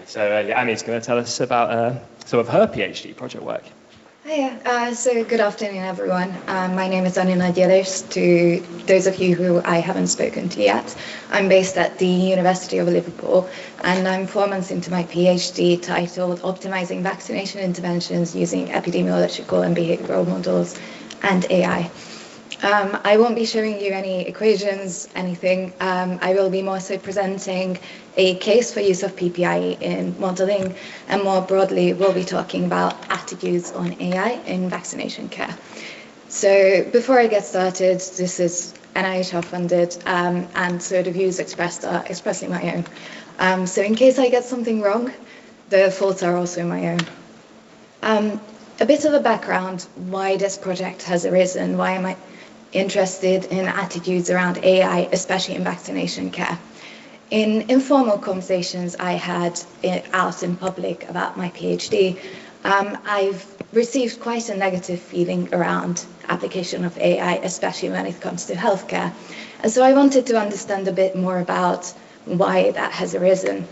So Annie's going to tell us about some of her PhD project work. Hiya, so good afternoon everyone. My name is Nagyilles. To those of you who I haven't spoken to yet, I'm based at the University of Liverpool and I'm 4 months into my PhD titled Optimizing Vaccination Interventions Using Epidemiological and Behavioural Models and AI. I won't be showing you any equations, anything. I will be more so presenting a case for use of PPI in modelling, and more broadly, we'll be talking about attitudes on AI in vaccination care. So before I get started, this is NIHR funded, and so the views expressed are expressly my own. So in case I get something wrong, the faults are also my own. A bit of a background why this project has arisen, why am I interested in attitudes around AI, especially in vaccination care. In informal conversations I had out in public about my PhD, I've received quite a negative feeling around application of AI, especially when it comes to healthcare. And so I wanted to understand a bit more about why that has arisen.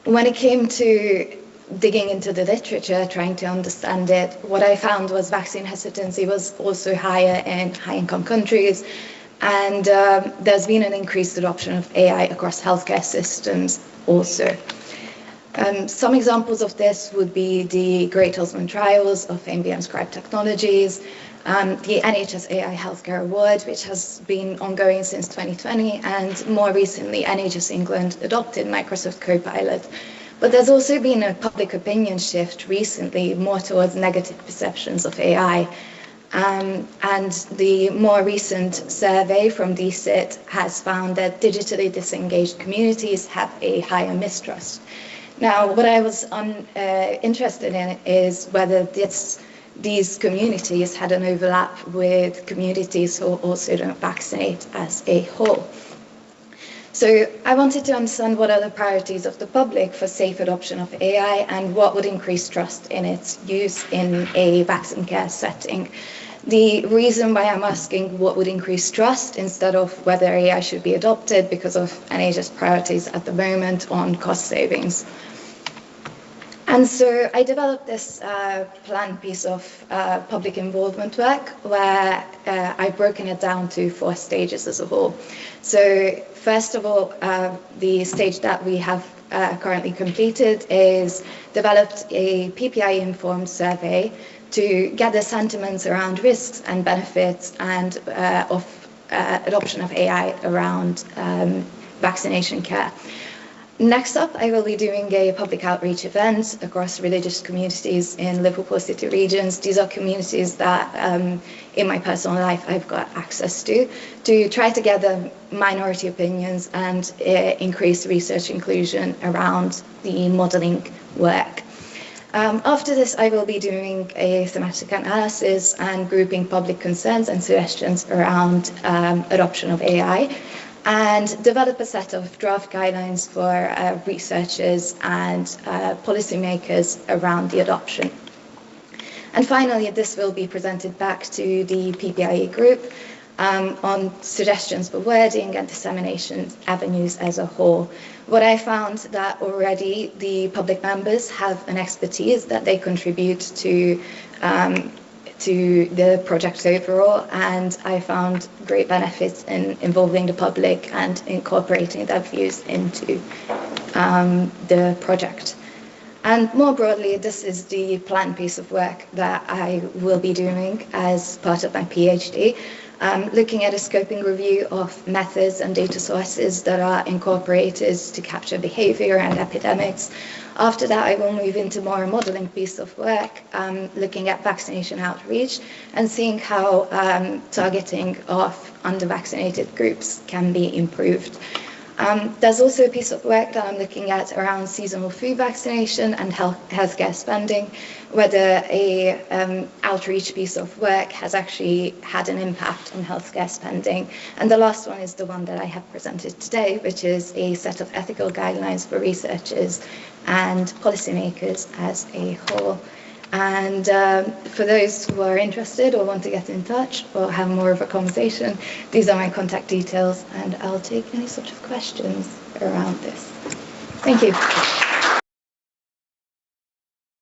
When it came to digging into the literature, trying to understand it, what I found was vaccine hesitancy was also higher in high-income countries, and there's been an increased adoption of AI across healthcare systems also. Some examples of this would be the Great Osmond trials of NBM Scribe Technologies, the NHS AI Healthcare Award, which has been ongoing since 2020, and more recently, NHS England adopted Microsoft Copilot. But there's also been a public opinion shift recently, more towards negative perceptions of AI. And the more recent survey from DCIT has found that digitally disengaged communities have a higher mistrust. Now, what I was interested in is whether these communities had an overlap with communities who also don't vaccinate as a whole. So I wanted to understand what are the priorities of the public for safe adoption of AI and what would increase trust in its use in a vaccine care setting. The reason why I'm asking what would increase trust instead of whether AI should be adopted because of NHS priorities at the moment on cost savings. And so I developed this planned piece of public involvement work where I've broken it down to 4 stages as a whole. So first of all, the stage that we have currently completed is developed a PPI-informed survey to gather sentiments around risks and benefits and of adoption of AI around vaccination care. Next up, I will be doing a public outreach event across religious communities in Liverpool city regions. These are communities that in my personal life I've got access to try to gather minority opinions and increase research inclusion around the modelling work. After this, I will be doing a thematic analysis and grouping public concerns and suggestions around adoption of AI, and develop a set of draft guidelines for researchers and policymakers around the adoption. And finally, this will be presented back to the PPIE group on suggestions for wording and dissemination avenues as a whole. What I found that already the public members have an expertise that they contribute to the project overall, and I found great benefits in involving the public and incorporating their views into the project. And more broadly, this is the planned piece of work that I will be doing as part of my PhD, looking at a scoping review of methods and data sources that are incorporated to capture behaviour and epidemics. After that, I will move into more modelling piece of work, looking at vaccination outreach and seeing how targeting of under-vaccinated groups can be improved. There's also a piece of work that I'm looking at around seasonal flu vaccination and healthcare spending, whether a outreach piece of work has actually had an impact on healthcare spending. And the last one is the one that I have presented today, which is a set of ethical guidelines for researchers and policymakers as a whole. And for those who are interested or want to get in touch or have more of a conversation, these are my contact details, and I'll take any sort of questions around this. Thank you.